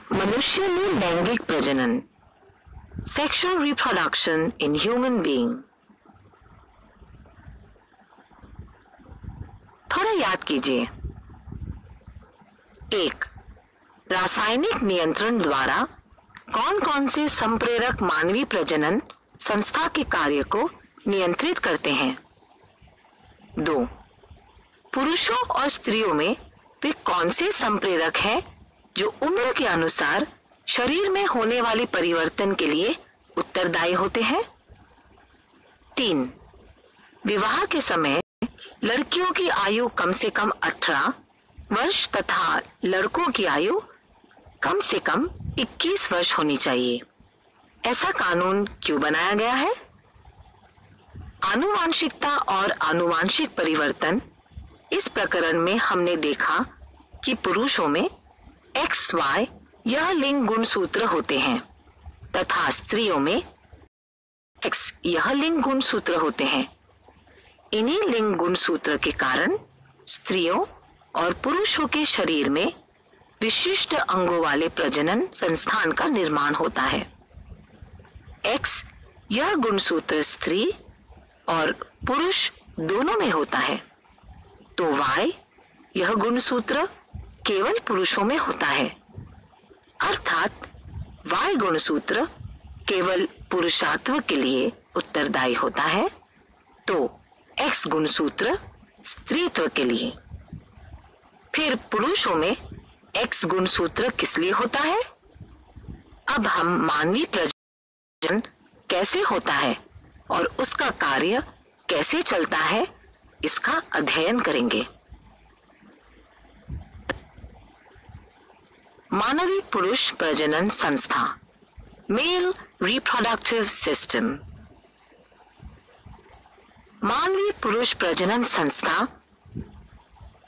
मनुष्य में लैंगिक प्रजनन, sexual reproduction in human being. थोड़ा याद कीजिए। 1. रासायनिक नियंत्रण द्वारा कौन कौन से संप्रेरक मानवीय प्रजनन संस्था के कार्य को नियंत्रित करते हैं। 2. पुरुषों और स्त्रियों में वे कौन से संप्रेरक हैं जो उम्र के अनुसार शरीर में होने वाले परिवर्तन के लिए उत्तरदायी होते हैं। 3. विवाह के समय लड़कियों की आयु कम से कम 18 वर्ष तथा लड़कों की आयु कम से कम 21 वर्ष होनी चाहिए। ऐसा कानून क्यों बनाया गया है? आनुवांशिकता और आनुवांशिक परिवर्तन। इस प्रकरण में हमने देखा कि पुरुषों में XY यह लिंग गुणसूत्र होते हैं तथा स्त्रियों में X यह लिंग गुणसूत्र होते हैं। इन्हीं लिंग गुणसूत्र के कारण स्त्रियों और पुरुषों के शरीर में विशिष्ट अंगों वाले प्रजनन संस्थान का निर्माण होता है। X यह गुणसूत्र स्त्री और पुरुष दोनों में होता है, तो Y यह गुणसूत्र केवल पुरुषों में होता है। अर्थात Y गुणसूत्र केवल पुरुषात्व के लिए उत्तरदायी होता है, तो X गुणसूत्र स्त्रीत्व के लिए। फिर पुरुषों में X गुणसूत्र किस लिए होता है? अब हम मानवीय प्रजनन कैसे होता है और उसका कार्य कैसे चलता है, इसका अध्ययन करेंगे। मानवीय पुरुष प्रजनन संस्था, मेल रिप्रोडक्टिव सिस्टम। मानवीय पुरुष प्रजनन संस्था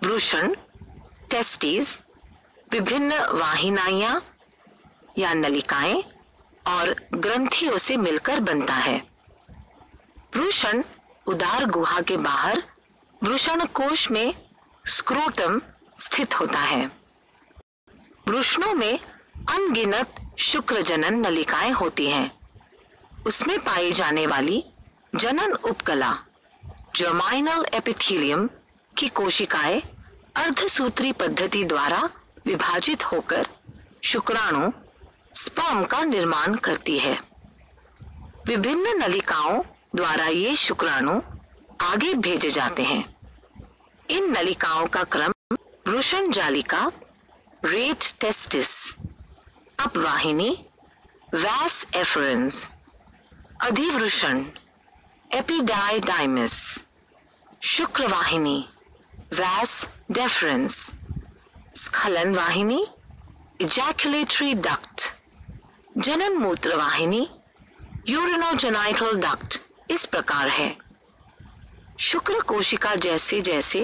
वृषण, टेस्टिस, विभिन्न वाहिनियां या नलिकाएं और ग्रंथियों से मिलकर बनता है। वृषण उदार गुहा के बाहर वृषण कोश में स्क्रोटम स्थित होता है। वृषणों में अनगिनत शुक्रजनन नलिकाएं होती हैं। उसमें पाई जाने वाली जनन उपकला जर्माइनल एपिथेलियम की कोशिकाएं अर्धसूत्री पद्धति द्वारा विभाजित होकर शुक्राणु स्पर्म का निर्माण करती है। विभिन्न नलिकाओं द्वारा ये शुक्राणु आगे भेजे जाते हैं। इन नलिकाओं का क्रम वृषण जालिका, रेट टेस्टिस, अपवाहिनी, वैस एफरेंस, अधिवृषण, एपिडाइडाइमिस, शुक्रवाहिनी, वैस डेफरेंस, स्खलन वाहिनी, इजैकुलेटरी डक्ट, जनन मूत्र वाहिनी, यूरिनोजेनाइटल डक्ट इस प्रकार है। शुक्र कोशिका जैसे जैसे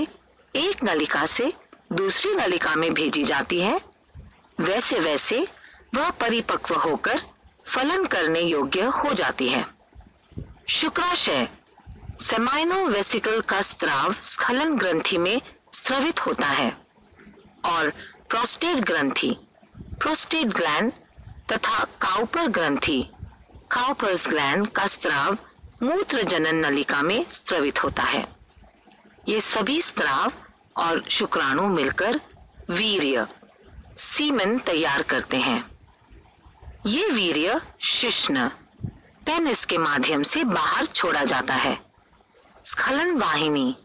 एक नलिका से दूसरी नलिका में भेजी जाती है, वैसे वैसे वह परिपक्व होकर फलन करने योग्य हो जाती है। शुक्राशय सेमाइनो वेसिकल का स्त्राव स्खलन ग्रंथि में स्रवित होता है और प्रोस्टेट ग्रंथि, प्रोस्टेट ग्लैंड तथा काउपर ग्रंथि, काउपर्स ग्लैंड का स्त्राव मूत्र जनन नलिका में स्रवित होता है। ये सभी स्त्राव और शुक्राणु मिलकर वीर्य, सीमेन तैयार करते हैं। ये वीर्य शिश्न, पेनिस के माध्यम से बाहर छोड़ा जाता है। स्खलन वाहिनी,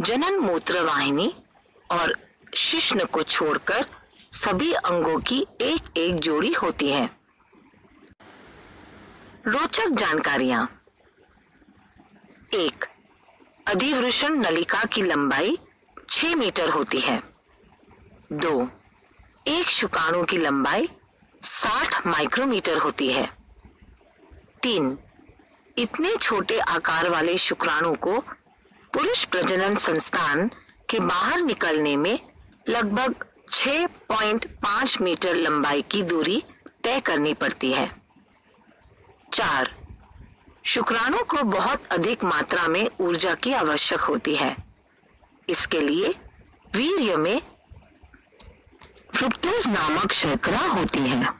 जनन मूत्र वाहिनी और शिश्न को छोड़कर सभी अंगों की एक एक जोड़ी होती है। रोचक जानकारियां। 1. अधिवृषण नलिका की लंबाई 6 मीटर होती है। 2. एक शुक्राणु की लंबाई 60 माइक्रोमीटर होती है। 3. इतने छोटे आकार वाले शुक्राणु को पुरुष प्रजनन संस्थान के बाहर निकलने में लगभग 6.5 मीटर लंबाई की दूरी तय करनी पड़ती है। 4. शुक्राणु को बहुत अधिक मात्रा में ऊर्जा की आवश्यक होती है। इसके लिए वीर्य में फ्रुक्टोज नामक शर्करा होती है।